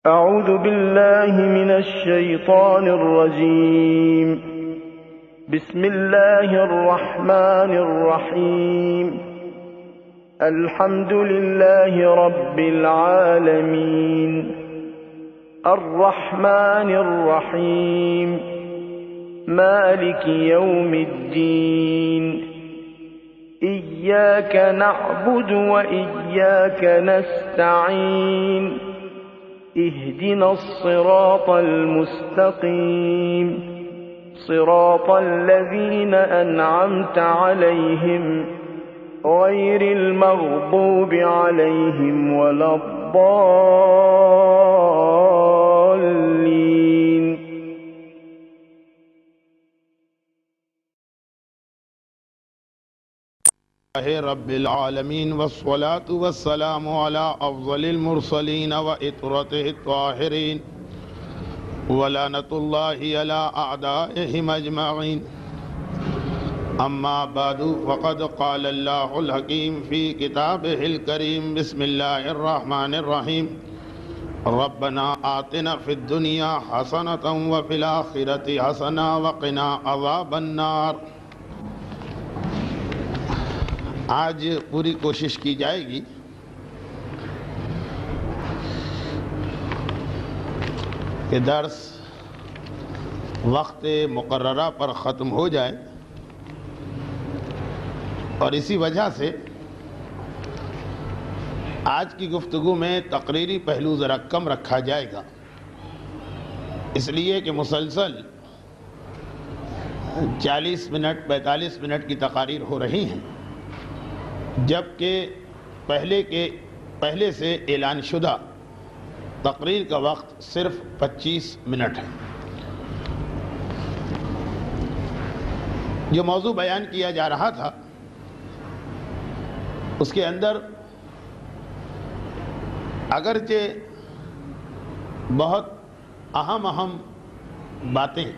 أعوذ بالله من الشيطان الرجيم. بسم الله الرحمن الرحيم. الحمد لله رب العالمين الرحمن الرحيم مالك يوم الدين إياك نعبد وإياك نستعين اهدنا الصراط المستقيم صراط الذين أنعمت عليهم غير المغضوب عليهم ولا الضالين. رب العالمين والصلاة والسلام على أفضل المرسلين وإطرته الطاهرين ولعنة الله على أعدائهم أجمعين. أما بعد فقد قال الله الحكيم في كتابه الكريم. بسم الله الرحمن الرحيم. ربنا آتنا في الدنيا حسنة وفي الآخرة حسنة وقنا عذاب النار. آج پوری کوشش کی جائے گی کہ درس وقت مقررہ پر ختم ہو جائے، اور اسی وجہ سے آج کی گفتگو میں تقریری پہلو ذرا کم رکھا جائے گا، اس لیے کہ مسلسل 40 منٹ 45 منٹ کی تقاریر ہو رہی ہیں، جبکہ پہلے سے اعلان شدہ تقریر کا وقت صرف 25 منٹ ہے. جو موضوع بیان کیا جا رہا تھا اس کے اندر اگرچہ بہت اہم باتیں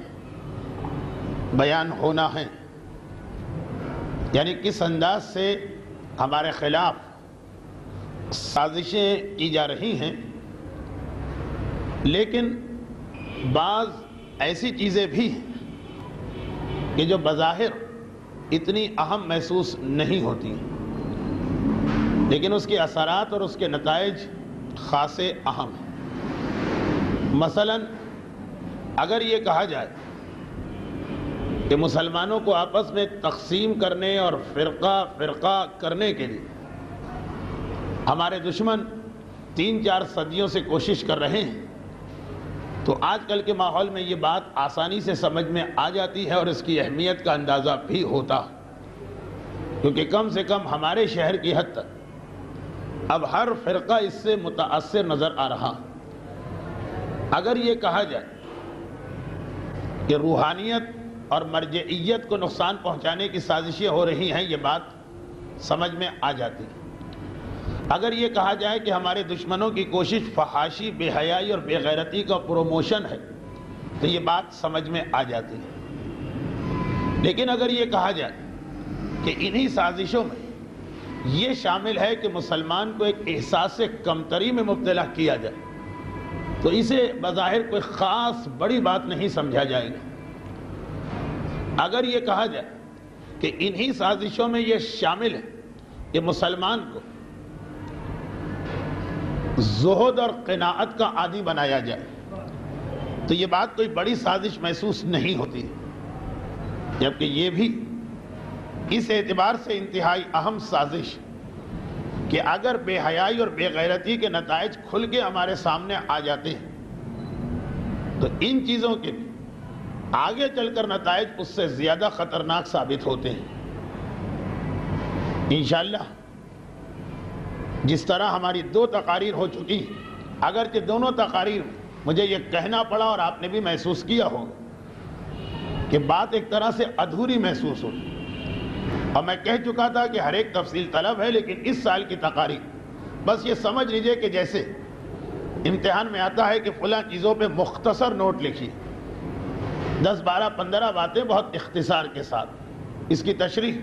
بیان ہونا ہیں، یعنی کس انداز سے ہمارے خلاف سازشیں کی جا رہی ہیں، لیکن بعض ایسی چیزیں بھی ہیں کہ جو بظاہر اتنی اہم محسوس نہیں ہوتی، لیکن اس کے اثرات اور اس کے نتائج خاصے اہم ہیں. مثلا اگر یہ کہا جائے کہ مسلمانوں کو آپس میں تقسیم کرنے اور فرقہ کرنے کے لیے ہمارے دشمن 3-4 صدیوں سے کوشش کر رہے ہیں، تو آج کل کے ماحول میں یہ بات آسانی سے سمجھ میں آ جاتی ہے اور اس کی اہمیت کا اندازہ بھی ہوتا، کیونکہ کم سے کم ہمارے شہر کی حد تک اب ہر فرقہ اس سے متاثر نظر آ رہا. اگر یہ کہا جائے کہ روحانیت اور مرجعیت کو نقصان پہنچانے کی سازشیں ہو رہی ہیں، یہ بات سمجھ میں آ جاتی ہے. اگر یہ کہا جائے کہ ہمارے دشمنوں کی کوشش فحاشی، بے حیائی اور بے غیرتی کا پروموشن ہے، تو یہ بات سمجھ میں آ جاتی ہے. لیکن اگر یہ کہا جائے کہ انہی سازشوں میں یہ شامل ہے کہ مسلمان کو ایک احساس کمتری میں مبتلا کیا جائے، تو اسے بظاہر کوئی خاص بڑی بات نہیں سمجھا جائے گا. اگر یہ کہا جائے کہ انہی سازشوں میں یہ شامل ہے کہ مسلمان کو زہد اور قناعت کا عادی بنایا جائے، تو یہ بات کوئی بڑی سازش محسوس نہیں ہوتی، جبکہ یہ بھی اس اعتبار سے انتہائی اہم سازش کہ اگر بے حیائی اور بے غیرتی کے نتائج کھل کے ہمارے سامنے آ جاتے ہیں، تو ان چیزوں کے آگے چل کر نتائج اس سے زیادہ خطرناک ثابت ہوتے ہیں. انشاءاللہ جس طرح ہماری 2 تقاریر ہو چکی، اگرچہ دونوں تقاریر مجھے یہ کہنا پڑا اور آپ نے بھی محسوس کیا ہوگا کہ بات ایک طرح سے ادھوری محسوس ہوتی، اور میں کہہ چکا تھا کہ ہر ایک تفصیل طلب ہے، لیکن اس سال کی تقاریر بس یہ سمجھ لیجئے کہ جیسے امتحان میں آتا ہے کہ فلاں چیزوں پہ مختصر نوٹ لکھیے، 10 12 15 باتیں بہت اختصار کے ساتھ. اس کی تشریح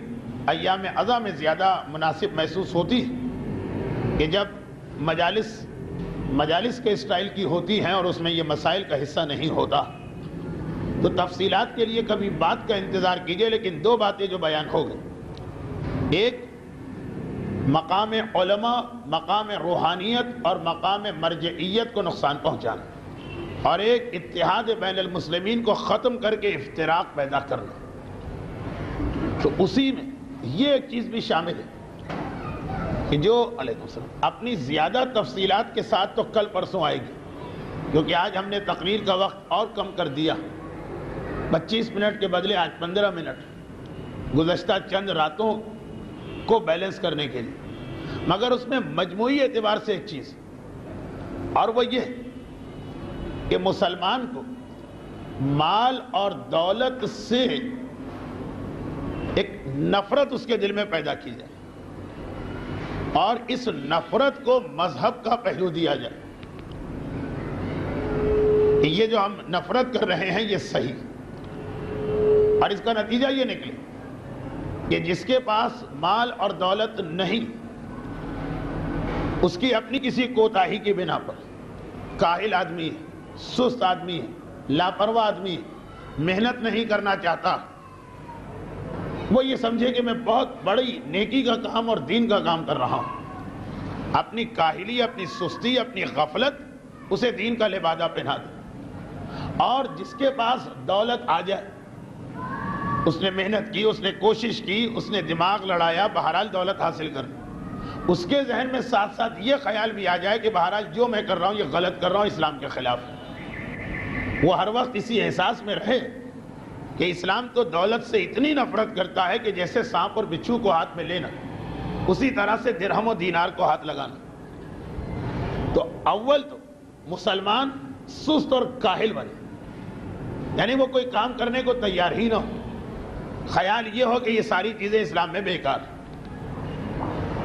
ایام اذا میں زیادہ مناسب محسوس ہوتی ہے کہ جب مجالس مجالس کے اسٹائل کی ہوتی ہیں اور اس میں یہ مسائل کا حصہ نہیں ہوتا، تو تفصیلات کے لیے کبھی بات کا انتظار کیجئے، لیکن دو باتیں جو بیان ہو گئی، ایک مقام علماء، مقام روحانیت اور مقام مرجعیت کو نقصان پہنچانا، اور ایک اتحاد بین المسلمین کو ختم کر کے افتراق پیدا کرنا، تو اسی میں یہ ایک چیز بھی شامل ہے کہ جو علیکم السلام اپنی زیادہ تفصیلات کے ساتھ تو کل پرسوں آئے گی، کیونکہ آج ہم نے تقریر کا وقت اور کم کر دیا، 25 منٹ کے بدلے آج 15 منٹ گزشتہ چند راتوں کو بیلنس کرنے کے لیے، مگر اس میں مجموعی اعتبار سے ایک چیز، اور وہ یہ کہ مسلمان کو مال اور دولت سے ایک نفرت اس کے دل میں پیدا کی جائے، اور اس نفرت کو مذہب کا پہلو دیا جائے کہ یہ جو ہم نفرت کر رہے ہیں یہ صحیح، اور اس کا نتیجہ یہ نکلے کہ جس کے پاس مال اور دولت نہیں، اس کی اپنی کسی کوتاہی کی بنا پر کاہل آدمی ہے، سست آدمی ہے، لاپرواہ آدمی ہے، محنت نہیں کرنا چاہتا، وہ یہ سمجھے کہ میں بہت بڑی نیکی کا کام اور دین کا کام کر رہا ہوں، اپنی کاہلی، اپنی سستی، اپنی غفلت اسے دین کا لبادہ پہنا دے، اور جس کے پاس دولت آ جائے، اس نے محنت کی، اس نے کوشش کی، اس نے دماغ لڑایا، بہرحال دولت حاصل کر، اس کے ذہن میں ساتھ ساتھ یہ خیال بھی آ جائے کہ بہرحال جو میں کر رہا ہوں یہ غلط کر رہا ہوں، اسلام کے خلاف ہے، وہ ہر وقت اسی احساس میں رہے کہ اسلام تو دولت سے اتنی نفرت کرتا ہے کہ جیسے سانپ اور بچھو کو ہاتھ میں لینا، اسی طرح سے درہم و دینار کو ہاتھ لگانا۔ تو اول تو مسلمان سست اور کاہل بنے، یعنی وہ کوئی کام کرنے کو تیار ہی نہ ہو، خیال یہ ہو کہ یہ ساری چیزیں اسلام میں بیکار،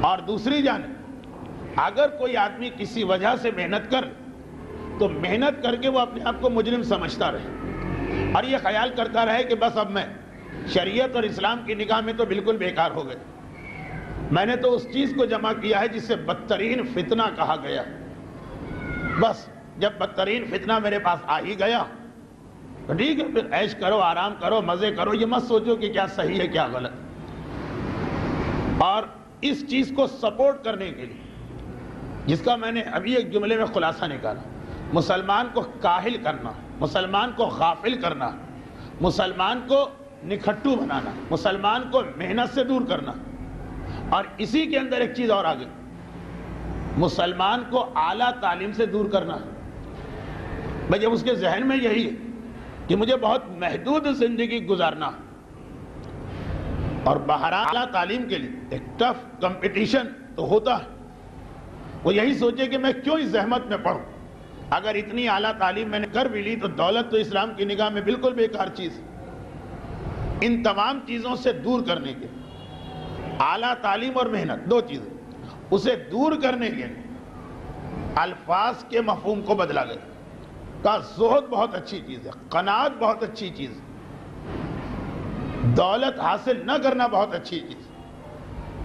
اور دوسری جانب اگر کوئی آدمی کسی وجہ سے محنت کر تو محنت کر کے وہ اپنے آپ کو مجرم سمجھتا رہے، اور یہ خیال کرتا رہے کہ بس اب میں شریعت اور اسلام کی نگاہ میں تو بالکل بیکار ہو گئے، میں نے تو اس چیز کو جمع کیا ہے جسے بدترین فتنہ کہا گیا، بس جب بدترین فتنہ میرے پاس آ ہی گیا تو ٹھیک ہے، پھر عیش کرو، آرام کرو، مزے کرو، یہ مت سوچو کہ کیا صحیح ہے کیا غلط۔ اور اس چیز کو سپورٹ کرنے کے لیے، جس کا میں نے ابھی ایک جملے میں خلاصہ نکالا، مسلمان کو کاہل کرنا، مسلمان کو غافل کرنا، مسلمان کو نکھٹو بنانا، مسلمان کو محنت سے دور کرنا، اور اسی کے اندر ایک چیز اور آگے، مسلمان کو اعلیٰ تعلیم سے دور کرنا۔ بھئی جب اس کے ذہن میں یہی ہے کہ مجھے بہت محدود زندگی گزارنا، اور بہرحال اعلیٰ تعلیم کے لیے ایک ٹف کمپٹیشن تو ہوتا ہے، وہ یہی سوچے کہ میں کیوں اس زحمت میں پڑھوں، اگر اتنی اعلیٰ تعلیم میں نے کر بھی لی تو دولت تو اسلام کی نگاہ میں بالکل بیکار چیز ہے۔ ان تمام چیزوں سے دور کرنے کے، اعلیٰ تعلیم اور محنت دو چیزیں، اسے دور کرنے کے الفاظ کے مفہوم کو بدلا گیا، کہا زہد بہت اچھی چیز ہے، قناعت بہت اچھی چیز ہے، دولت حاصل نہ کرنا بہت اچھی چیز،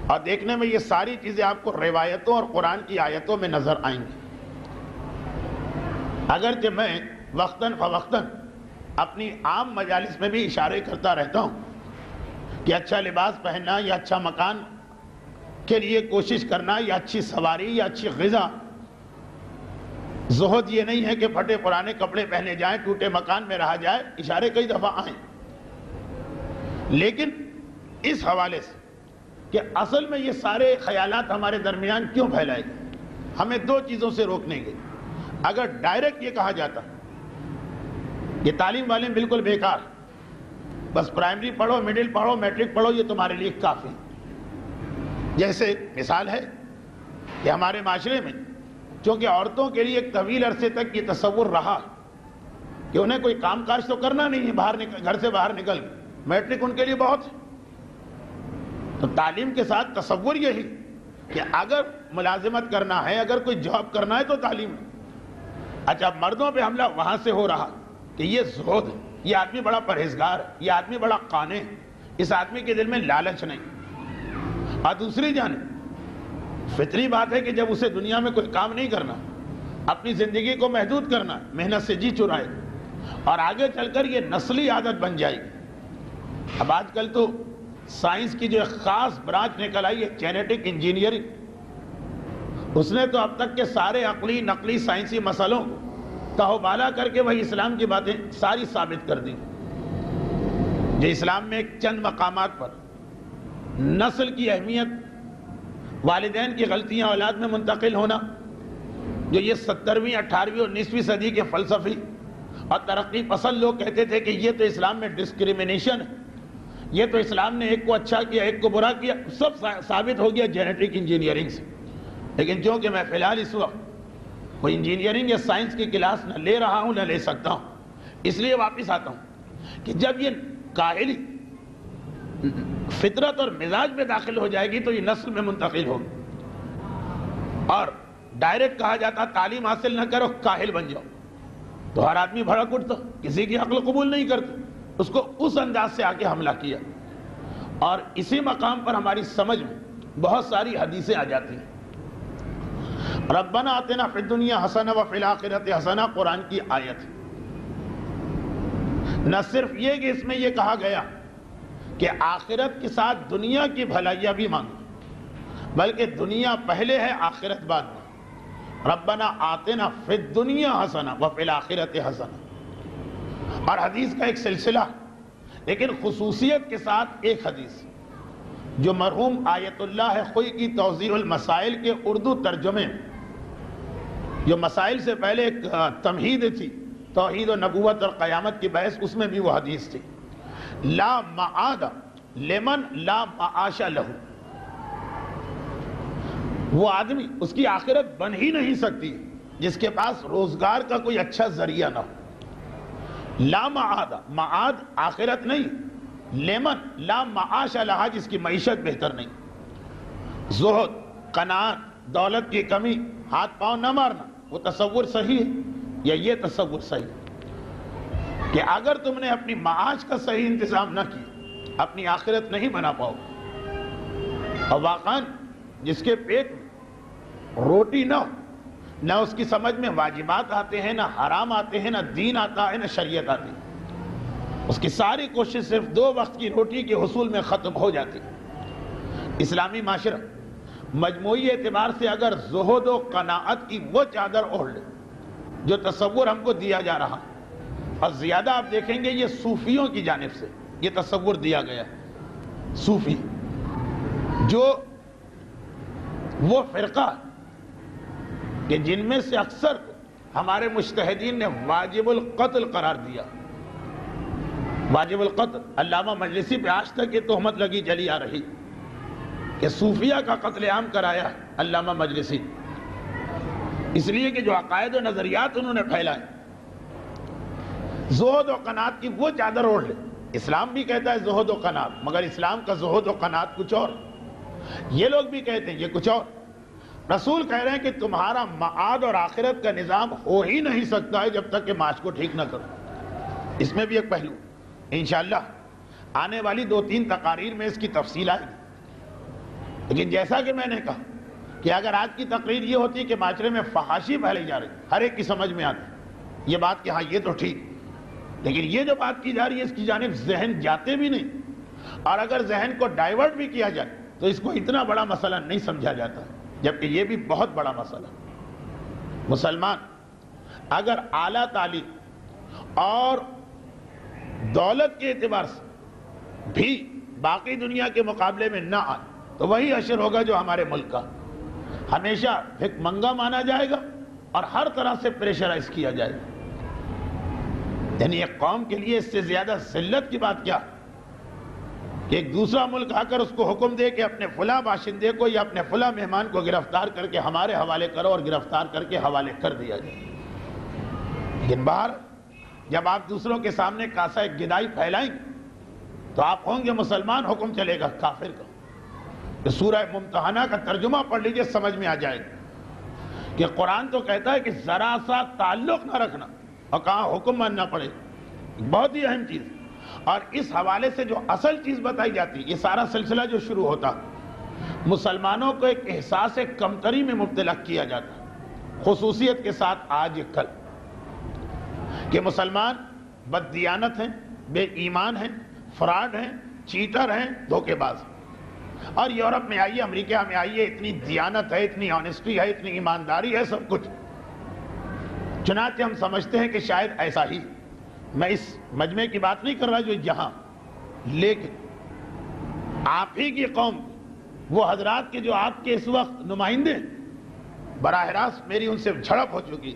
اور دیکھنے میں یہ ساری چیزیں آپ کو روایتوں اور قرآن کی آیتوں میں نظر آئیں گی۔ اگرچہ میں وقتاً فوقتاً اپنی عام مجالس میں بھی اشارے کرتا رہتا ہوں کہ اچھا لباس پہننا یا اچھا مکان کے لیے کوشش کرنا یا اچھی سواری یا اچھی غذا، زہد یہ نہیں ہے کہ پھٹے پرانے کپڑے پہنے جائیں، ٹوٹے مکان میں رہا جائے، اشارے کئی دفعہ آئیں، لیکن اس حوالے سے کہ اصل میں یہ سارے خیالات ہمارے درمیان کیوں پھیلائے گئے، ہمیں دو چیزوں سے روکنے کے۔ اگر ڈائریکٹ یہ کہا جاتا کہ تعلیم والے بالکل بیکار، بس پرائمری پڑھو، مڈل پڑھو، میٹرک پڑھو، یہ تمہارے لیے کافی، جیسے مثال ہے کہ ہمارے معاشرے میں چونکہ عورتوں کے لیے ایک طویل عرصے تک یہ تصور رہا کہ انہیں کوئی کام کاج تو کرنا نہیں ہے، گھر سے باہر نکل میٹرک ان کے لیے بہت ہے، تو تعلیم کے ساتھ تصور یہی کہ اگر ملازمت کرنا ہے، اگر کوئی جاب کرنا ہے تو تعلیم ہے۔ اچھا، مردوں پہ حملہ وہاں سے ہو رہا کہ یہ زہد ہے، یہ آدمی بڑا پرہیزگار ہے، یہ آدمی بڑا قانع ہے، اس آدمی کے دل میں لالچ نہیں، اور دوسری جانب فطری بات ہے کہ جب اسے دنیا میں کوئی کام نہیں کرنا اپنی زندگی کو محدود کرنا ہے، محنت سے جی چرائے اور آگے چل کر یہ نسلی عادت بن جائے گی۔ اب آج کل تو سائنس کی جو ایک خاص برانچ نکل آئی ہے جینیٹک انجینئرنگ، اس نے تو اب تک کے سارے عقلی نقلی سائنسی مسئلوں تہو بالا کر کے وہی اسلام کی باتیں ساری ثابت کر دی۔ جو اسلام میں ایک چند مقامات پر نسل کی اہمیت، والدین کی غلطیاں اولاد میں منتقل ہونا، جو یہ 17ویں 18ویں اور 19ویں صدی کے فلسفی اور ترقی پسند لوگ کہتے تھے کہ یہ تو اسلام میں ڈسکریمنیشن ہے، یہ تو اسلام نے ایک کو اچھا کیا ایک کو برا کیا، سب ثابت ہو گیا جینیٹک انجینئرنگ سے۔ لیکن چونکہ میں فی الحال اس وقت کوئی انجینئرنگ یا سائنس کی کلاس نہ لے رہا ہوں نہ لے سکتا ہوں، اس لیے واپس آتا ہوں کہ جب یہ کاہلی فطرت اور مزاج میں داخل ہو جائے گی تو یہ نسل میں منتقل ہوگی، اور ڈائریکٹ کہا جاتا تعلیم حاصل نہ کرو کاہل بن جاؤ، تو ہر آدمی بھڑک اٹھتا، کسی کی عقل قبول نہیں کرتا، اس کو اس انداز سے آکے حملہ کیا، اور اسی مقام پر ہماری سمجھ میں بہت ساری حدیثیں آ جاتی ہیں۔ ربنا آتنا فی الدنیا حسنہ وفی الآخرۃ حسنہ قرآن کی آیت ہے۔ نہ صرف یہ کہ اس میں یہ کہا گیا کہ آخرت کے ساتھ دنیا کی بھلائیاں بھی مانگو، بلکہ دنیا پہلے ہے آخرت بعد میں۔ ربنا آتنا فی الدنیا حسنہ وفی الآخرۃ حسنہ، اور حدیث کا ایک سلسلہ، لیکن خصوصیت کے ساتھ ایک حدیث جو مرحوم آیت اللہ خوئی کی توضیح المسائل کے اردو ترجمے، جو مسائل سے پہلے ایک تمہید تھی توحید و نبوت اور قیامت کی بحث، اس میں بھی وہ حدیث تھی، لا معاد لمن لا معاش لہ، وہ آدمی اس کی آخرت بن ہی نہیں سکتی جس کے پاس روزگار کا کوئی اچھا ذریعہ نہ ہو۔ لا معاد، معاد آخرت نہیں، لمن لا معاش لہ، جس کی معیشت بہتر نہیں۔ زہد، قناعت، دولت کی کمی، ہاتھ پاؤں نہ مارنا، وہ تصور صحیح ہے یا یہ تصور صحیح ہے کہ اگر تم نے اپنی معاش کا صحیح انتظام نہ کیا اپنی آخرت نہیں بنا پاؤ؟ اور واقعاً جس کے پیٹ میں روٹی نہ ہو، نہ اس کی سمجھ میں واجبات آتے ہیں، نہ حرام آتے ہیں، نہ دین آتا ہے، نہ شریعت آتی ہے، اس کی ساری کوشش صرف 2 وقت کی روٹی کے حصول میں ختم ہو جاتی ہے۔ اسلامی معاشرہ مجموعی اعتبار سے اگر زہد و قناعت کی وہ چادر اوڑھ لے جو تصور ہم کو دیا جا رہا، اور زیادہ آپ دیکھیں گے یہ صوفیوں کی جانب سے یہ تصور دیا گیا ہے، صوفی جو وہ فرقہ کہ جن میں سے اکثر ہمارے مجتہدین نے واجب القتل قرار دیا، واجب القتل۔ علامہ مجلسی پہ آج تک یہ تہمت لگی چلی آ رہی کہ صوفیہ کا قتل عام کرایا علامہ مجلسی، اس لیے کہ جو عقائد و نظریات انہوں نے پھیلائے۔ زہد و قناعت کی وہ چادر اوڑھ لے، اسلام بھی کہتا ہے زہد و قناعت، مگر اسلام کا زہد و قناعت کچھ اور، یہ لوگ بھی کہتے ہیں یہ کچھ اور۔ رسول کہہ رہے ہیں کہ تمہارا معاد اور آخرت کا نظام ہو ہی نہیں سکتا ہے جب تک کہ معاش کو ٹھیک نہ کرو۔ اس میں بھی ایک پہلو انشاءاللہ آنے والی 2-3 تقاریر میں اس کی تفصیل آئے گی، لیکن جیسا کہ میں نے کہا کہ اگر آج کی تقریر یہ ہوتی کہ معاشرے میں فحاشی پھیلی جا رہی، ہر ایک کی سمجھ میں آتی یہ بات کہ ہاں یہ تو ٹھیک، لیکن یہ جو بات کی جا رہی ہے اس کی جانب ذہن جاتے بھی نہیں، اور اگر ذہن کو ڈائیورٹ بھی کیا جائے تو اس کو اتنا بڑا مسئلہ نہیں سمجھا جاتا، جبکہ یہ بھی بہت بڑا مسئلہ۔ مسلمان اگر اعلیٰ تعلیم اور دولت کے اعتبار سے بھی باقی دنیا کے مقابلے میں نہ آئے تو وہی اشر ہوگا جو ہمارے ملک کا، ہمیشہ بھک منگا مانا جائے گا اور ہر طرح سے پریشرائز کیا جائے گا۔ یعنی ایک قوم کے لیے اس سے زیادہ ذلت کی بات کیا کہ ایک دوسرا ملک آ کر اس کو حکم دے کہ اپنے فلاں باشندے کو یا اپنے فلاں مہمان کو گرفتار کر کے ہمارے حوالے کرو، اور گرفتار کر کے حوالے کر دیا جائے۔ لیکن باہر جب آپ دوسروں کے سامنے کاسہ ایک گدائی پھیلائیں گے تو آپ ہوں گے مسلمان، حکم چلے گا کافر کا۔ کہ سورہ ممتحنہ کا ترجمہ پڑھ لیجئے سمجھ میں آ جائے گا کہ قرآن تو کہتا ہے کہ ذرا سا تعلق نہ رکھنا اور کہاں حکم ماننا پڑے، بہت ہی اہم چیز۔ اور اس حوالے سے جو اصل چیز بتائی جاتی، یہ سارا سلسلہ جو شروع ہوتا، مسلمانوں کو ایک احساس کمتری میں مبتلا کیا جاتا خصوصیت کے ساتھ آج کل کہ مسلمان بددیانت ہیں، بے ایمان ہیں، فراڈ ہیں، چیٹر ہیں، دھوکے باز ہیں۔ اور یورپ میں آئیے، امریکہ میں آئیے، اتنی دیانت ہے، اتنی آنیسٹی ہے، اتنی ایمانداری ہے، سب کچھ۔ چنانچہ ہم سمجھتے ہیں کہ شاید ایسا ہی، میں اس مجمع کی بات نہیں کر رہا جو یہاں، لیکن آپ ہی کی قوم، وہ حضرات کے جو آپ کے اس وقت نمائندے، براہ راست میری ان سے جھڑپ ہو چکی،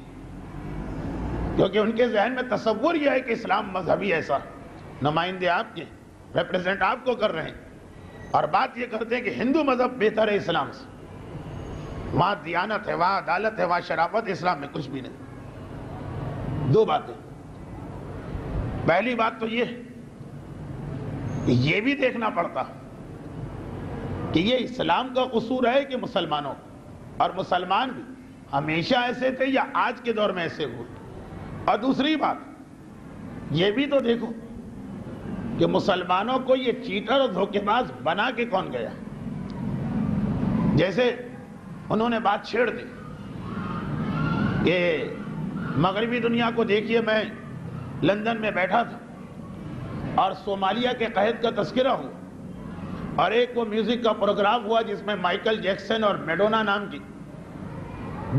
کیونکہ ان کے ذہن میں تصور یہ ہے کہ اسلام مذہبی ایسا، نمائندے آپ کے ریپریزنٹ آپ کو کر رہے ہیں، اور بات یہ کرتے ہیں کہ ہندو مذہب بہتر ہے اسلام سے، وہاں دیانت ہے، وہاں عدالت ہے، وہاں شرافت، اسلام میں کچھ بھی نہیں۔ دو باتیں، پہلی بات تو یہ بھی دیکھنا پڑتا کہ یہ اسلام کا قصور ہے کہ مسلمانوں، اور مسلمان بھی ہمیشہ ایسے تھے یا آج کے دور میں ایسے ہوئے۔ اور دوسری بات یہ بھی تو دیکھو کہ مسلمانوں کو یہ چیٹر اور دھوکے باز بنا کے کون گیا؟ جیسے انہوں نے بات چھیڑ دی کہ مغربی دنیا کو دیکھیے، میں لندن میں بیٹھا تھا اور صومالیہ کے قحط کا تذکرہ ہوا، اور ایک وہ میوزک کا پروگرام ہوا جس میں مائیکل جیکسن اور میڈونا نام کی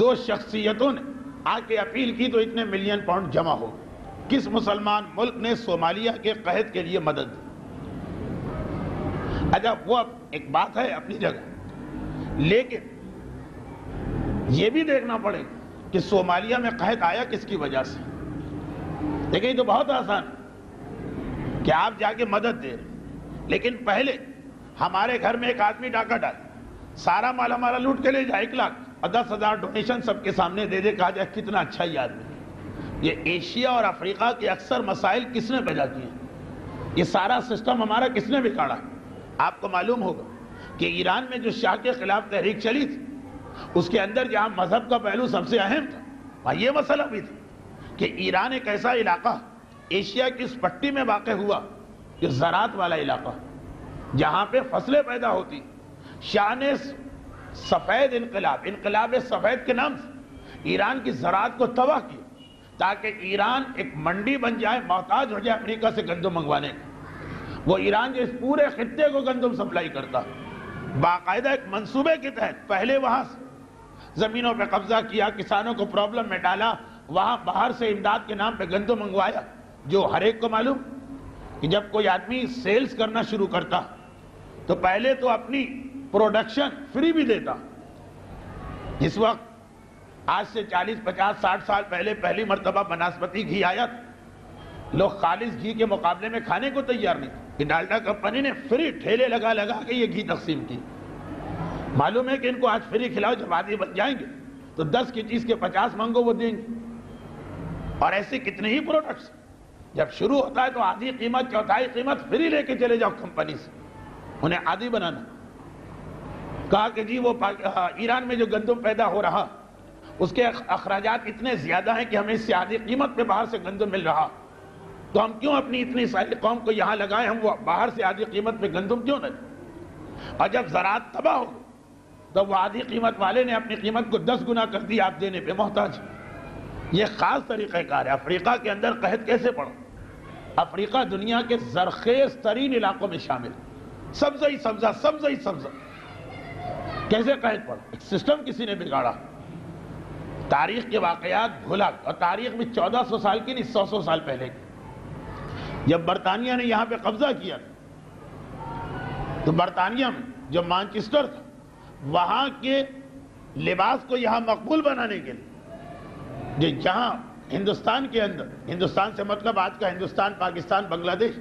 دو شخصیتوں نے آ کے اپیل کی، تو اتنے ملین پاؤنڈ جمع ہو۔ کس مسلمان ملک نے صومالیہ کے قحط کے لیے مدد دی؟ اچھا وہ ایک بات ہے اپنی جگہ، لیکن یہ بھی دیکھنا پڑے کہ صومالیہ میں قحط آیا کس کی وجہ سے۔ دیکھیں یہ تو بہت آسان کہ آپ جا کے مدد دے رہے، لیکن پہلے ہمارے گھر میں ایک آدمی ڈاکہ ڈال، سارا مال ہمارا لوٹ کے لے جائے، 1 لاکھ اور 10,000 ڈونیشن سب کے سامنے دے دے، کہا جائے کتنا اچھا یہ آدمی۔ یہ ایشیا اور افریقہ کے اکثر مسائل کس نے پیدا کیے ہیں؟ یہ سارا سسٹم ہمارا کس نے بگاڑا؟ آپ کو معلوم ہوگا کہ ایران میں جو شاہ کے خلاف تحریک چلی تھی، اس کے اندر جہاں مذہب کا پہلو سب سے اہم تھا، وہاں یہ مسئلہ بھی تھا کہ ایران ایک ایسا علاقہ ایشیا کی اس پٹی میں واقع ہوا جو زراعت والا علاقہ، جہاں پہ فصلیں پیدا ہوتی۔ شاہ نے سفید انقلاب سفید کے نام سے ایران کی زراعت کو تباہ کیا، تاکہ ایران ایک منڈی بن جائے، محتاج ہو جائے امریکہ سے گندم منگوانے کا۔ وہ ایران جو اس پورے خطے کو گندم سپلائی کرتا، باقاعدہ ایک منصوبے کے تحت پہلے وہاں سے زمینوں پہ قبضہ کیا، کسانوں کو پرابلم میں ڈالا، وہاں باہر سے امداد کے نام پہ گندم منگوایا۔ جو ہر ایک کو معلوم کہ جب کوئی آدمی سیلز کرنا شروع کرتا تو پہلے تو اپنی پروڈکشن فری بھی دیتا۔ اس وقت آج سے 40 50 60 سال پہلے پہلی مرتبہ بناسپتی گھی آیا، لوگ خالص گھی کے مقابلے میں کھانے کو تیار نہیں کہ ڈالڈا کمپنی نے فری ٹھیلے لگا کے یہ گھی تقسیم کی۔ معلوم ہے کہ ان کو آج فری کھلاؤ، جب عادی بن جائیں گے تو 10 کی چیز کے 50 مانگو وہ دیں گے۔ اور ایسے کتنے ہی پروڈکٹس جب شروع ہوتا ہے تو آدھی قیمت چوتھائی قیمت فری لے کے چلے جاؤ کمپنی سے، انہیں عادی بنانا۔ کہا کہ جی وہ ایران میں جو گندم پیدا ہو رہا اس کے اخراجات اتنے زیادہ ہیں کہ ہمیں اس سے آدھی قیمت پہ باہر سے گندم مل رہا، تو ہم کیوں اپنی اتنی ساری قوم کو یہاں لگائیں، ہم وہ باہر سے آدھی قیمت پہ گندم کیوں نہ دیں؟ اور جب زراعت تباہ ہو تو وہ آدھی قیمت والے نے اپنی قیمت کو 10 گنا کر دی، آپ دینے پہ محتاج۔ یہ خاص طریقہ کار ہے۔ افریقہ کے اندر قحط کیسے پڑا؟ افریقہ دنیا کے زرخیز ترین علاقوں میں شامل، سبزہ ہی سبزہ، کیسے قحط پڑا؟ ایک سسٹم کسی نے بگاڑا، تاریخ کے واقعات بھولا، اور تاریخ میں 1400 سال کی نہیں 100 سال پہلے کی۔ جب برطانیہ نے یہاں پہ قبضہ کیا تو برطانیہ میں جو مانچسٹر تھا، وہاں کے لباس کو یہاں مقبول بنانے کے لیے، جو جہاں ہندوستان کے اندر، ہندوستان سے مطلب آج کا ہندوستان، پاکستان، بنگلہ دیش،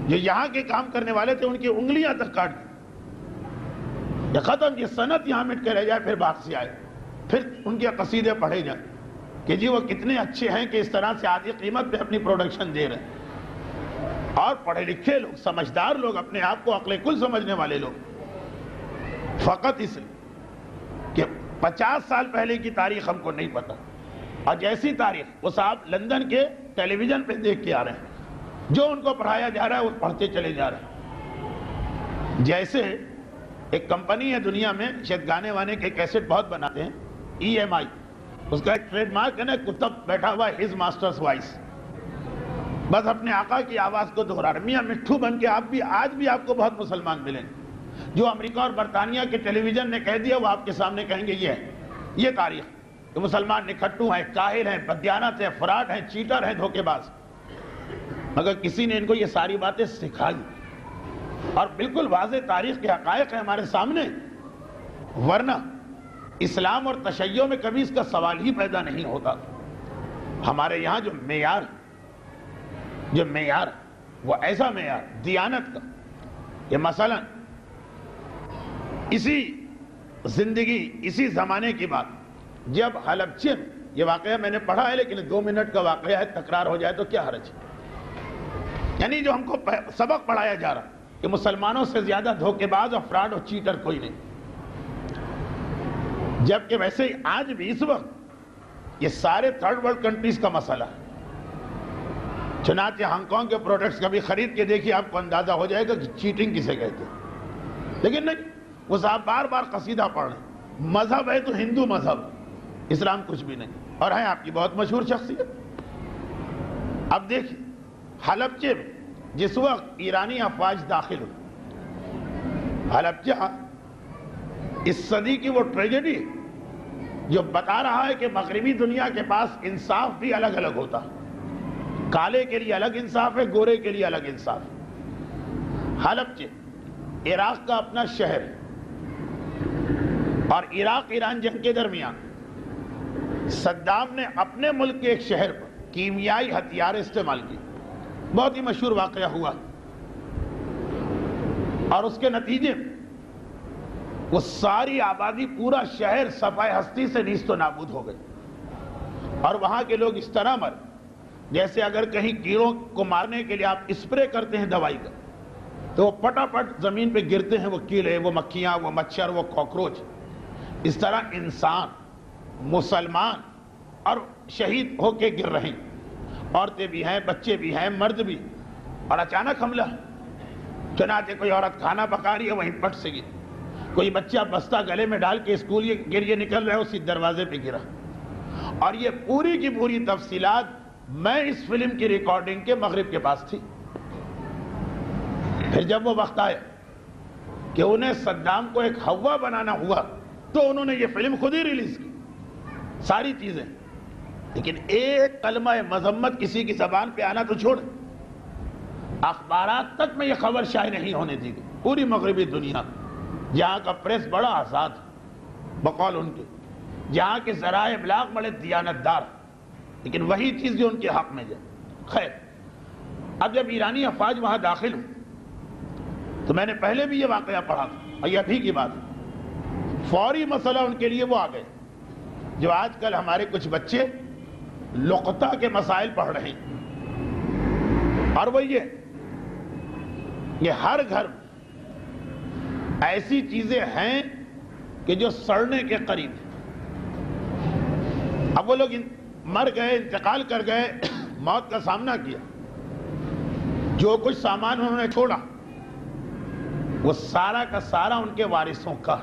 جو یہاں کے کام کرنے والے تھے ان کی انگلیاں تک کاٹ دی، یہ ختم، یہ صنعت یہاں مٹ کے رہ جائے، پھر باہر سے آئے، پھر ان کے قصیدے پڑھے جائیں کہ جی وہ کتنے اچھے ہیں کہ اس طرح سے آدھی قیمت پہ اپنی پروڈکشن دے رہے ہیں۔ اور پڑھے لکھے لوگ، سمجھدار لوگ، اپنے آپ کو عقل کل سمجھنے والے لوگ، فقط اس لیے کہ 50 سال پہلے کی تاریخ ہم کو نہیں پتا، اور جیسی تاریخ وہ صاحب لندن کے ٹیلی ویژن پہ دیکھ کے آ رہے ہیں، جو ان کو پڑھایا جا رہا ہے وہ پڑھتے چلے جا رہے ہیں۔ جیسے ایک کمپنی ہے دنیا میں، شاید گانے وانے کے کیسٹ بہت بناتے ہیں، EMI، اس کا ایک ٹریڈ مارک ہے نا، کتب بیٹھا ہوا ہے ہز ماسٹرز وائس، بس اپنے آقا کی آواز کو دہرا رہے. میاں مٹھو بن کے آپ بھی آج بھی آپ کو بہت مسلمان ملیں گے. جو امریکہ اور برطانیہ کے ٹیلی ویژن نے کہہ دیا وہ آپ کے سامنے کہیں گے یہ ہے، یہ تاریخ کہ مسلمان نکھٹو ہیں، کاہل ہیں، بددیانت ہیں، فراڈ ہیں، چیٹر ہیں، دھوکے باز. مگر کسی نے ان کو یہ ساری باتیں سکھائی اور بالکل واضح تاریخ کے حقائق ہیں ہمارے سامنے. ورنہ اسلام اور تشیع میں کبھی اس کا سوال ہی پیدا نہیں ہوتا. ہمارے یہاں جو معیار وہ ایسا معیار دیانت کا کہ مثلا اسی زندگی اسی زمانے کی بات، جب حلبچے میں، یہ واقعہ میں نے پڑھا ہے لیکن 2 منٹ کا واقعہ ہے، تکرار ہو جائے تو کیا حرج. یعنی جو ہم کو سبق پڑھایا جا رہا کہ مسلمانوں سے زیادہ دھوکے باز اور فراڈ اور چیٹر کوئی نہیں، جبکہ ویسے ہی آج بھی اس وقت یہ سارے تھرڈ ورلڈ کنٹریز کا مسئلہ ہے. چنانچہ ہانگ کانگ کے پروڈکٹس کبھی خرید کے دیکھیے، آپ کو اندازہ ہو جائے گا کہ چیٹنگ کسے کہتے ہیں. لیکن نہیں، وہ صاحب بار بار قصیدہ پڑھ رہے ہیں. مذہب ہے تو ہندو مذہب، اسلام کچھ بھی نہیں، اور ہے آپ کی بہت مشہور شخصیت. اب دیکھیں حلبچے میں جس وقت ایرانی افواج داخل ہوئی، حلبچہ اس صدی کی وہ ٹریجڈی جو بتا رہا ہے کہ مغربی دنیا کے پاس انصاف بھی الگ الگ ہوتا ہے. کالے کے لیے الگ انصاف ہے، گورے کے لیے الگ انصاف ہے. حلبچہ عراق کا اپنا شہر ہے، اور عراق ایران جنگ کے درمیان صدام نے اپنے ملک کے ایک شہر پر کیمیائی ہتھیار استعمال کی. بہت ہی مشہور واقعہ ہوا، اور اس کے نتیجے میں وہ ساری آبادی، پورا شہر صفحہ ہستی سے نیست و نابود ہو گئی. اور وہاں کے لوگ اس طرح مر جیسے اگر کہیں کیڑوں کو مارنے کے لیے آپ اسپرے کرتے ہیں دوائی کا تو وہ پٹا پٹ زمین پہ گرتے ہیں، وہ کیڑے، وہ مکھیاں، وہ مچھر، وہ کاکروچ. اس طرح انسان، مسلمان اور شہید ہو کے گر رہے ہیں. عورتیں بھی ہیں، بچے بھی ہیں، مرد بھی. اور اچانک حملہ، چنانچہ کوئی عورت کھانا پکا رہی ہے، وہیں پٹ سے گر. کوئی بچہ بستہ گلے میں ڈال کے اسکول گریے نکل رہا ہے، اسی دروازے پہ گرا. اور یہ پوری کی پوری تفصیلات میں اس فلم کی ریکارڈنگ کے مغرب کے پاس تھی. پھر جب وہ وقت آیا کہ انہیں صدام کو ایک ہوا بنانا ہوا تو انہوں نے یہ فلم خود ہی ریلیز کی، ساری چیزیں. لیکن ایک کلمہ مذمت کسی کی زبان پہ آنا تو چھوڑ، اخبارات تک میں یہ خبر شائع نہیں ہونے دی گئی. پوری مغربی دنیا جہاں کا پریس بڑا آزاد بقول ان کے، جہاں کے ذرائع ابلاغ بڑے دیانتدار، لیکن وہی چیز جو ان کے حق میں جائے. خیر، اب جب ایرانی افواج وہاں داخل ہوئی تو میں نے پہلے بھی یہ واقعہ پڑھا تھا، اور یہ ابھی کی بات ہے. فوری مسئلہ ان کے لیے وہ آ گئے جو آج کل ہمارے کچھ بچے لقطہ کے مسائل پڑھ رہے ہیں، اور وہ یہ ہر گھر میں ایسی چیزیں ہیں کہ جو سڑنے کے قریب ہیں. اب وہ لوگ مر گئے، انتقال کر گئے، موت کا سامنا کیا. جو کچھ سامان انہوں نے چھوڑا وہ سارا کا سارا ان کے وارثوں کا،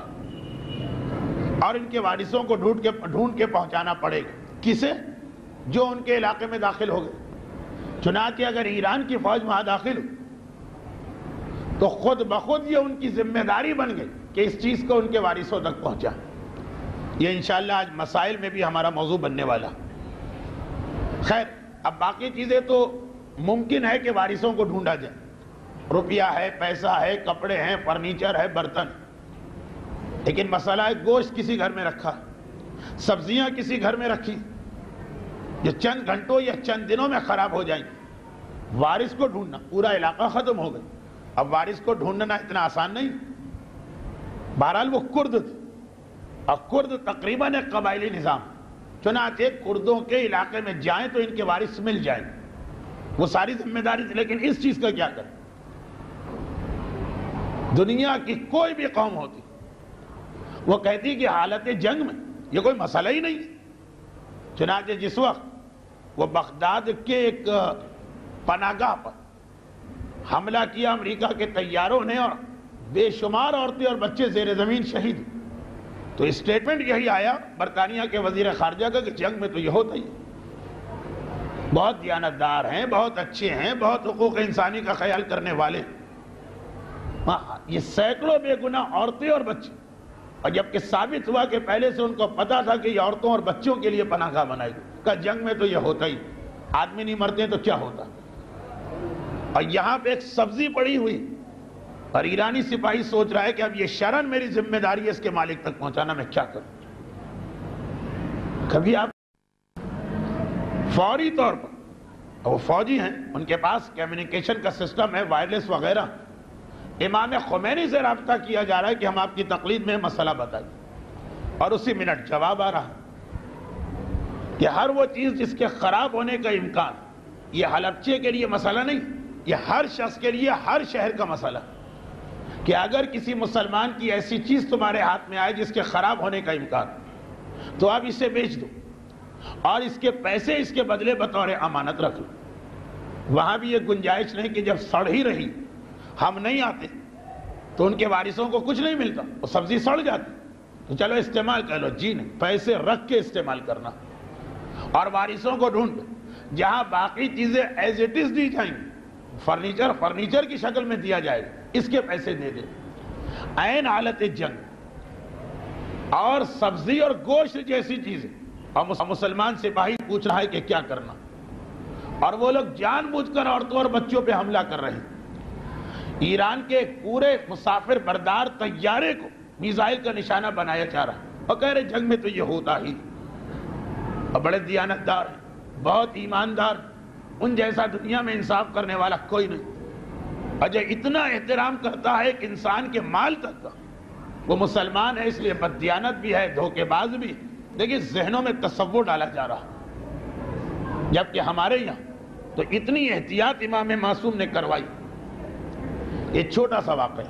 اور ان کے وارثوں کو ڈھونڈ کے پہنچانا پڑے گا. کسے؟ جو ان کے علاقے میں داخل ہو گئے. چنانچہ اگر ایران کی فوج وہاں داخل ہو تو خود بخود یہ ان کی ذمہ داری بن گئی کہ اس چیز کو ان کے وارثوں تک پہنچا. یہ انشاءاللہ آج مسائل میں بھی ہمارا موضوع بننے والا. خیر، اب باقی چیزیں تو ممکن ہے کہ وارثوں کو ڈھونڈا جائے. روپیہ ہے، پیسہ ہے، کپڑے ہیں، فرنیچر ہے، برتن. لیکن مسئلہ ہے گوشت کسی گھر میں رکھا، سبزیاں کسی گھر میں رکھی جو چند گھنٹوں یا چند دنوں میں خراب ہو جائیں. وارث کو ڈھونڈنا، پورا علاقہ ختم ہو گیا. اب وارث کو ڈھونڈنا اتنا آسان نہیں. بہرحال وہ کرد تھے، اور کرد تقریباً ایک قبائلی نظام. چنانچہ کردوں کے علاقے میں جائیں تو ان کے وارث مل جائیں. وہ ساری ذمہ داری تھی. لیکن اس چیز کا کیا کریں؟ دنیا کی کوئی بھی قوم ہوتی وہ کہتی کہ حالت جنگ میں یہ کوئی مسئلہ ہی نہیں. چنانچہ جس وقت وہ بغداد کے ایک پناہگاہ پر حملہ کیا امریکہ کے طیاروں نے، اور بے شمار عورتیں اور بچے زیر زمین شہید. تو اسٹیٹمنٹ یہی آیا برطانیہ کے وزیر خارجہ کا کہ جنگ میں تو یہ ہوتا ہی، بہت دیانتدار ہیں، بہت اچھے ہیں، بہت حقوق انسانی کا خیال کرنے والے، یہ سینکڑوں بے گناہ عورتیں اور بچے، اور جبکہ ثابت ہوا کہ پہلے سے ان کو پتا تھا کہ یہ عورتوں اور بچوں کے لیے پناہ گاہ بنائی گئی، کہ جنگ میں تو یہ ہوتا ہی، آدمی نہیں مرتے تو کیا ہوتا۔ اور یہاں پہ ایک سبزی پڑی ہوئی اور ایرانی سپاہی سوچ رہا ہے کہ اب یہ شرن میری ذمہ داری ہے اس کے مالک تک پہنچانا، میں کیا کروں۔ کبھی آپ فوری طور پر، وہ فوجی ہیں، ان کے پاس کمیونیکیشن کا سسٹم ہے، وائرلیس وغیرہ، امام خمینی سے رابطہ کیا جا رہا ہے کہ ہم آپ کی تقلید میں مسئلہ بتائیں، اور اسی منٹ جواب آ رہا کہ ہر وہ چیز جس کے خراب ہونے کا امکان، یہ حلبچے کے لیے مسئلہ نہیں، یہ ہر شخص کے لیے ہر شہر کا مسئلہ، کہ اگر کسی مسلمان کی ایسی چیز تمہارے ہاتھ میں آئے جس کے خراب ہونے کا امکان، تو آپ اسے بیچ دو اور اس کے پیسے اس کے بدلے بطور امانت رکھ لو۔ وہاں بھی یہ گنجائش نہیں کہ جب سڑ ہی رہی ہم نہیں آتے تو ان کے وارثوں کو کچھ نہیں ملتا، وہ سبزی سڑ جاتی تو چلو استعمال کر لو، جی نہیں، پیسے رکھ کے استعمال کرنا، اور وارثوں کو ڈھونڈ جہاں باقی چیزیں ایز اٹ از دی جائیں گی، فرنیچر کی شکل میں دیا جائے گا، اس کے پیسے دے دیں۔ عین حالت جنگ اور سبزی اور گوشت جیسی چیزیں، اور مسلمان سپاہی پوچھ رہا ہے کہ کیا کرنا، اور وہ لوگ جان بوجھ کر عورتوں اور بچوں پہ حملہ کر رہے ہیں۔ ایران کے ایک پورے مسافر بردار طیارے کو میزائل کا نشانہ بنایا جا رہا ہے، اور کہہ رہے جنگ میں تو یہ ہوتا ہی، اور بڑے دیانتدار ہیں، بہت ایماندار، ان جیسا دنیا میں انصاف کرنے والا کوئی نہیں، اور جو اتنا احترام کرتا ہے ایک انسان کے مال تک کا، وہ مسلمان ہے، اس لیے بددیانت بھی ہے، دھوکے باز بھی۔ دیکھیں ذہنوں میں تصور ڈالا جا رہا، جبکہ ہمارے یہاں تو اتنی احتیاط امام معصوم نے کروائی۔ ایک چھوٹا سا واقعہ،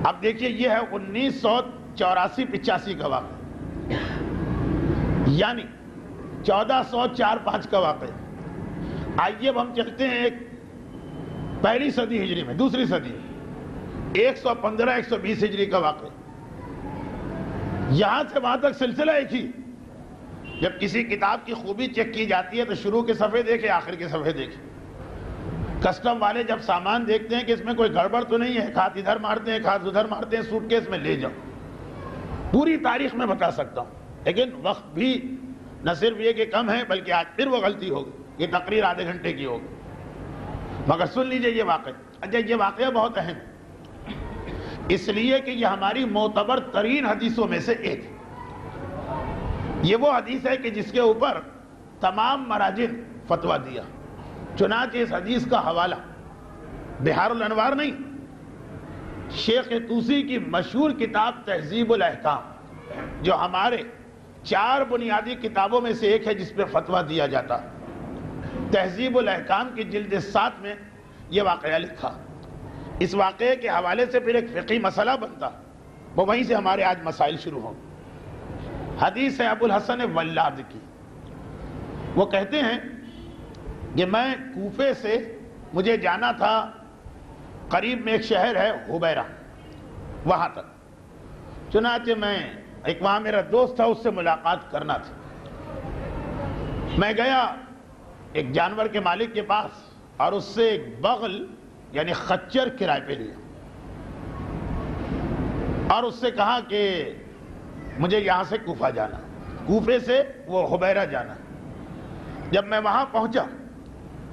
اب دیکھیے یہ ہے 1984-85 کا واقعہ، یعنی 1404-5 کا واقعہ۔ آئیے اب ہم چلتے ہیں ایک پہلی صدی ہجری میں، دوسری صدی 115-120 ہجری کا واقعہ۔ یہاں سے وہاں تک سلسلہ ایک ہی، جب کسی کتاب کی خوبی چیک کی جاتی ہے تو شروع کے صفحے دیکھے، آخر کے صفحے دیکھے۔ کسٹم والے جب سامان دیکھتے ہیں کہ اس میں کوئی گڑبڑ تو نہیں ہے، ایک ہاتھ ادھر مارتے ہیں، ایک ہاتھ ادھر مارتے ہیں، سوٹ کیس میں لے جاؤ۔ پوری تاریخ میں بتا سکتا ہوں، لیکن وقت بھی نہ صرف یہ کہ کم ہے، بلکہ آج پھر وہ غلطی ہوگی، یہ تقریر آدھے گھنٹے کی ہوگی، مگر سن لیجئے یہ واقعہ۔ اچھا، یہ واقعہ بہت اہم ہے، اس لیے کہ یہ ہماری معتبر ترین حدیثوں میں سے ایک ہے۔ یہ وہ حدیث ہے کہ جس کے اوپر تمام مراجع فتویٰ دیا، چنانچہ اس حدیث کا حوالہ بحار الانوار نہیں، شیخ طوسی کی مشہور کتاب تہذیب الاحکام، جو ہمارے 4 بنیادی کتابوں میں سے ایک ہے جس پہ فتویٰ دیا جاتا ہے، تہذیب الاحکام کی جلد 7 میں یہ واقعہ لکھا۔ اس واقعے کے حوالے سے پھر ایک فقہی مسئلہ بنتا، وہ وہیں سے ہمارے آج مسائل شروع ہوں۔ حدیث ہے ابو الحسن ولاد کی، وہ کہتے ہیں کہ میں کوفے سے مجھے جانا تھا، قریب میں ایک شہر ہے حبیرہ، وہاں تک، چنانچہ میں ایک وہاں میرا دوست تھا، اس سے ملاقات کرنا تھی۔ میں گیا ایک جانور کے مالک کے پاس اور اس سے ایک بغل یعنی خچر کرائے پہ لیا، اور اس سے کہا کہ مجھے یہاں سے کوفہ جانا، کوفے سے وہ حبیرہ جانا۔ جب میں وہاں پہنچا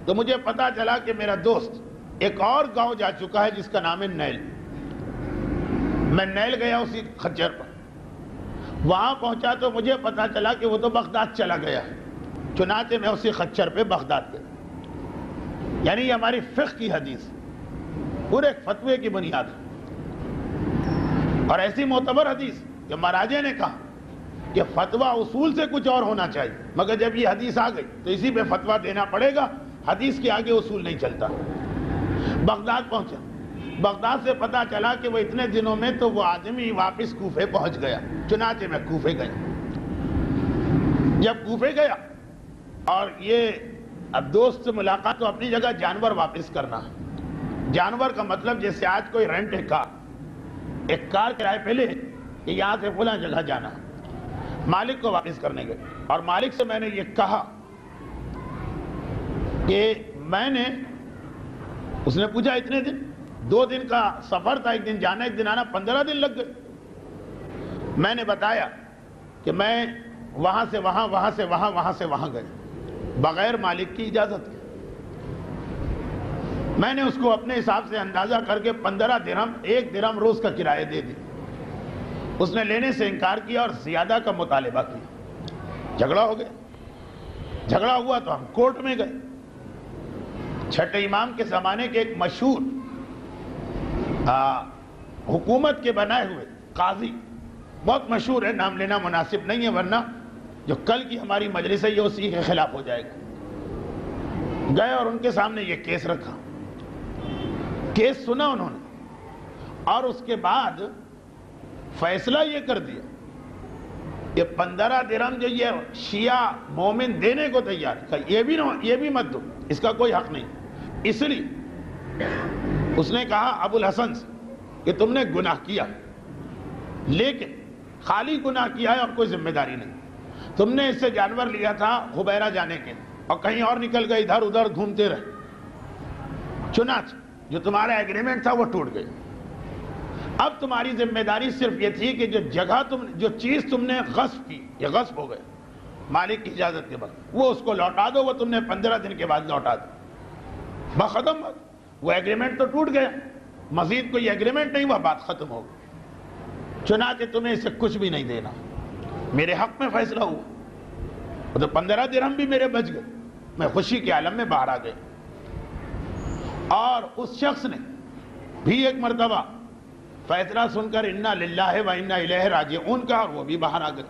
تو مجھے پتا چلا کہ میرا دوست ایک اور گاؤں جا چکا ہے جس کا نام ہے نیل۔ میں نیل گیا اسی خچر پر، وہاں پہنچا تو مجھے پتا چلا کہ وہ تو بغداد چلا گیا ہے، چنانچہ میں اسی خچر پہ بغداد گیا۔ یعنی یہ ہماری فقہ کی حدیث، پورے ایک فتوے کی بنیاد ہے، اور ایسی معتبر حدیث کہ مراجع نے کہا کہ فتویٰ اصول سے کچھ اور ہونا چاہیے، مگر جب یہ حدیث آ گئی تو اسی پہ فتویٰ دینا پڑے گا، حدیث کے آگے اصول نہیں چلتا۔ بغداد پہنچا، بغداد سے پتا چلا کہ وہ اتنے دنوں میں تو وہ آدمی واپس کوفے پہنچ گیا، چنانچہ میں کوفے گیا۔ جب کوفے گیا، اور یہ اب دوست سے ملاقات تو اپنی جگہ، جانور واپس کرنا، جانور کا مطلب جیسے آج کوئی رینٹ ہے کار، ایک کار کرائے پہ لے کہ یہاں سے فلاں جگہ جانا، مالک کو واپس کرنے گئے، اور مالک سے میں نے یہ کہا کہ میں نے، اس نے پوچھا اتنے دن، 2 دن کا سفر تھا، 1 دن جانا 1 دن آنا، 15 دن لگ گئے۔ میں نے بتایا کہ میں وہاں سے وہاں، وہاں سے وہاں، وہاں سے وہاں گئے بغیر مالک کی اجازت کے۔ میں نے اس کو اپنے حساب سے اندازہ کر کے 15 درہم، 1 درہم روز کا کرایہ دے دی۔ اس نے لینے سے انکار کیا اور زیادہ کا مطالبہ کیا، جھگڑا ہو گیا۔ جھگڑا ہوا تو ہم کورٹ میں گئے۔ چھٹے امام کے زمانے کے ایک مشہور حکومت کے بنائے ہوئے قاضی، بہت مشہور ہے، نام لینا مناسب نہیں ہے ورنہ جو کل کی ہماری مجلس ہے یہ اسی کے خلاف ہو جائے گا۔ گئے اور ان کے سامنے یہ کیس رکھا، کیس سنا انہوں نے، اور اس کے بعد فیصلہ یہ کر دیا کہ 15 درہم جو یہ شیعہ مومن دینے کو تیار ہے، یہ بھی مت دو، اس کا کوئی حق نہیں۔ اس لیے اس نے کہا ابو الحسن سے کہ تم نے گناہ کیا، لیکن خالی گناہ کیا ہے اور کوئی ذمہ داری نہیں۔ تم نے اس سے جانور لیا تھا خبیرہ جانے کے، اور کہیں اور نکل گئے، ادھر ادھر گھومتے رہے، چنانچہ جو تمہارا ایگریمنٹ تھا وہ ٹوٹ گئی۔ اب تمہاری ذمہ داری صرف یہ تھی کہ جو چیز تم نے غصب کی، یہ غصب ہو گئے مالک کی اجازت کے بعد، وہ اس کو لوٹا دو، وہ تم نے 15 دن کے بعد لوٹا دو، بات ختم۔ وہ ایگریمنٹ تو ٹوٹ گیا، مزید کوئی ایگریمنٹ نہیں، وہ بات ختم ہو گئی۔ چنانچہ تمہیں اسے کچھ بھی نہیں دینا، میرے حق میں فیصلہ ہوا، تو 15 درہم بھی میرے بچ گئے، میں خوشی کے عالم میں باہر آ گئے۔ اور اس شخص نے بھی ایک مرتبہ فیصلہ سن کر انا للہ و انا الیہ راجعون کہا، اور وہ بھی باہر آ گئے۔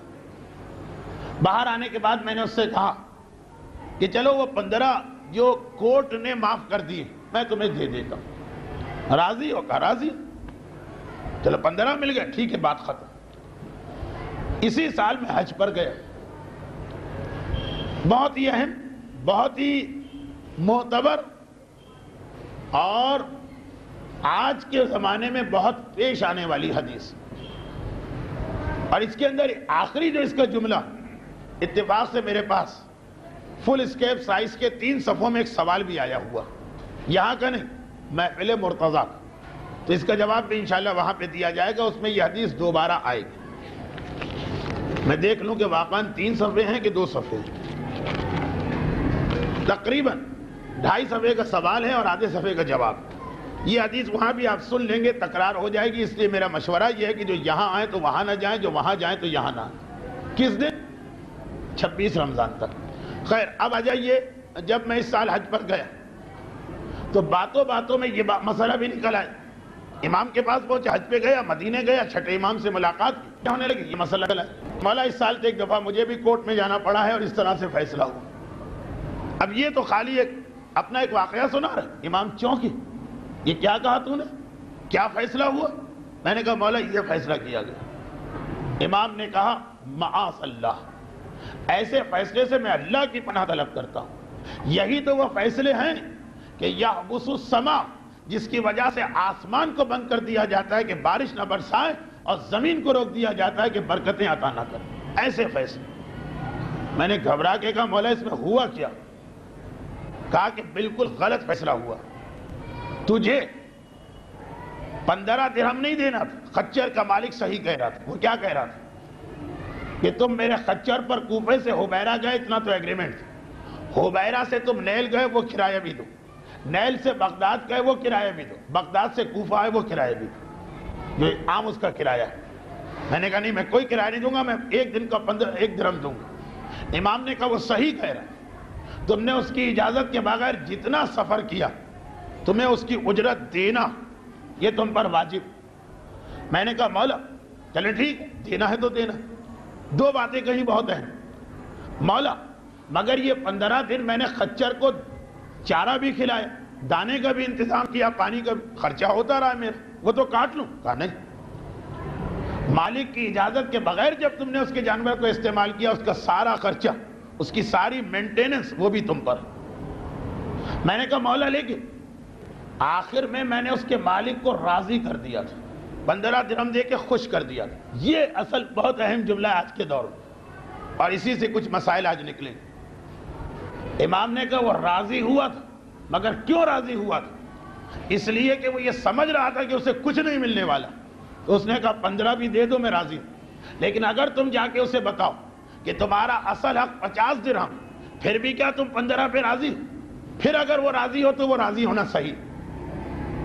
باہر آنے کے بعد میں نے اس سے کہا کہ چلو وہ 15 جو کورٹ نے معاف کر دیے میں تمہیں دے دیتا ہوں، راضی ہو؟ کہا راضی۔ چلو 15 مل گئے، ٹھیک ہے، بات ختم۔ اسی سال میں حج پر گیا، بہت ہی اہم، بہت ہی معتبر اور آج کے زمانے میں بہت پیش آنے والی حدیث، اور اس کے اندر آخری جو اس کا جملہ، اتفاق سے میرے پاس فل اسکیپ سائز کے 3 صفحوں میں ایک سوال بھی آیا ہوا، یہاں کا نہیں، محفل مرتضیٰ، تو اس کا جواب بھی انشاءاللہ وہاں پہ دیا جائے گا، اس میں یہ حدیث دوبارہ آئے گی۔ میں دیکھ لوں کہ واقعاً 3 صفحے ہیں کہ 2 صفحے ہیں، تقریباً 2.5 صفحے کا سوال ہے اور آدھے صفحے کا جواب۔ یہ حدیث وہاں بھی آپ سن لیں گے، تکرار ہو جائے گی، اس لیے میرا مشورہ یہ ہے کہ جو یہاں آئیں تو وہاں نہ جائیں، جو وہاں جائیں تو یہاں نہ آئیں۔ کس دن؟ 26 رمضان تک۔ خیر، اب آ جائیے، جب میں اس سال حج پر گیا تو باتوں باتوں میں یہ مسئلہ بھی نکل آیا، امام کے پاس پہنچا، حج پہ گیا، مدینے گیا، چھٹے امام سے ملاقات کی، کیا ہونے لگی؟ یہ مسئلہ نکل آیا، مولا اس سال تو ایک دفعہ مجھے بھی کورٹ میں جانا پڑا ہے اور اس طرح سے فیصلہ ہوا۔ اب یہ تو خالی اپنا ایک واقعہ سنا رہا، امام چونکے، یہ کیا کہا تو نے؟ کیا فیصلہ ہوا؟ میں نے کہا مولا یہ فیصلہ کیا گیا۔ امام نے کہا معاذ اللہ، ایسے فیصلے سے میں اللہ کی پناہ طلب کرتا ہوں۔ یہی تو وہ فیصلے ہیں کہ یحبس السماء، جس کی وجہ سے آسمان کو بند کر دیا جاتا ہے کہ بارش نہ برسائے، اور زمین کو روک دیا جاتا ہے کہ برکتیں عطا نہ کرے، ایسے فیصلے۔ میں نے گھبرا کے کہا مولا اس میں ہوا کیا؟ کہا کہ بالکل غلط فیصلہ ہوا، تجھے 15 درہم نہیں دینا تھا، خچر کا مالک صحیح کہہ رہا تھا۔ وہ کیا کہہ رہا تھا کہ تم میرے خچر پر کوفے سے حبیرہ گئے، اتنا تو ایگریمنٹ تھا، حبیرہ سے تم نیل گئے، وہ کرایہ بھی دو، نیل سے بغداد گئے، وہ کرایہ بھی دو، بغداد سے کوفہ آئے، وہ کرایہ بھی دو، جو عام اس کا کرایہ ہے۔ میں نے کہا نہیں، میں کوئی کرایہ نہیں دوں گا، میں 1 دن کا 1 درہم دوں گا۔ امام نے کہا وہ صحیح کہہ رہا ہے، تم نے اس کی اجازت کے بغیر جتنا سفر کیا تمہیں اس کی اجرت دینا، یہ تم پر واجب۔ میں نے کہا مولا چلے ٹھیک، دینا ہے تو دینا۔ 2 باتیں کہیں بہت ہیں، مولا مگر یہ 15 دن میں نے خچر کو چارہ بھی کھلایا، دانے کا بھی انتظام کیا، پانی کا بھی خرچہ ہوتا رہا میرا، وہ تو کاٹ لوں؟ کہا نہیں، مالک کی اجازت کے بغیر جب تم نے اس کے جانور کو استعمال کیا، اس کا سارا خرچہ، اس کی ساری مینٹیننس وہ بھی تم پر۔ میں نے کہا مولا لیکن آخر میں نے اس کے مالک کو راضی کر دیا تھا، 15 درہم دے کے خوش کر دیا تھا. یہ اصل بہت اہم جملہ ہے آج کے دور میں، اور اسی سے کچھ مسائل آج نکلے. امام نے کہا وہ راضی ہوا تھا، مگر کیوں راضی ہوا تھا؟ اس لیے کہ وہ یہ سمجھ رہا تھا کہ اسے کچھ نہیں ملنے والا. تو اس نے کہا 15 بھی دے دو، میں راضی ہوں. لیکن اگر تم جا کے اسے بتاؤ کہ تمہارا اصل حق 50 درہم، پھر بھی کیا تم 15 پہ راضی ہو؟ پھر اگر وہ راضی ہو تو وہ راضی ہونا صحیح.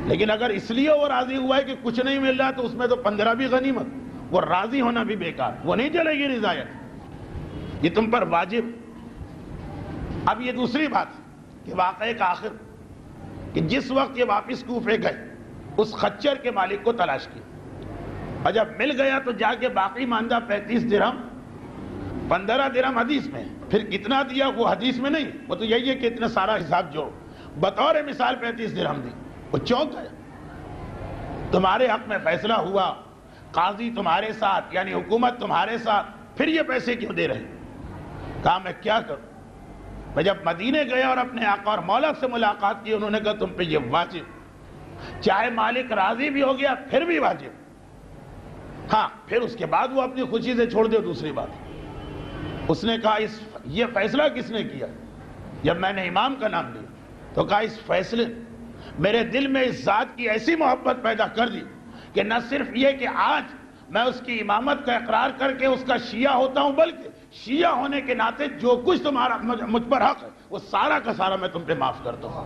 لیکن اگر اس لیے وہ راضی ہوا ہے کہ کچھ نہیں مل رہا تو اس میں تو 15 بھی غنیمت، وہ راضی ہونا بھی بیکار، وہ نہیں چلے گی رضایت، یہ تم پر واجب. اب یہ دوسری بات کہ واقعے کا آخر کہ جس وقت یہ واپس کوفے گئے اس خچر کے مالک کو تلاش کیا، اور جب مل گیا تو جا کے باقی ماندہ 35 درہم، 15 درہم حدیث میں، پھر کتنا دیا وہ حدیث میں نہیں، وہ تو یہی ہے کہ اتنا سارا حساب جوڑ، بطور مثال 35 درہم دی. وہ چونک گیا. تمہارے حق میں فیصلہ ہوا، قاضی تمہارے ساتھ یعنی حکومت تمہارے ساتھ، پھر یہ پیسے کیوں دے رہے؟ کہا میں کیا کروں. میں جب مدینے گیا اور اپنے آقا اور مولا سے ملاقات کی، انہوں نے کہا تم پہ یہ واجب، چاہے مالک راضی بھی ہو گیا پھر بھی واجب. ہاں پھر اس کے بعد وہ اپنی خوشی سے چھوڑ دے دوسری بات. اس نے کہا یہ فیصلہ کس نے کیا؟ جب میں نے امام کا نام لیا تو کہا اس فیصلے میرے دل میں اس ذات کی ایسی محبت پیدا کر دی کہ نہ صرف یہ کہ آج میں اس کی امامت کا اقرار کر کے اس کا شیعہ ہوتا ہوں، بلکہ شیعہ ہونے کے ناطے جو کچھ تمہارا مجھ پر حق ہے وہ سارا کا سارا میں تم پہ معاف کرتا ہوں.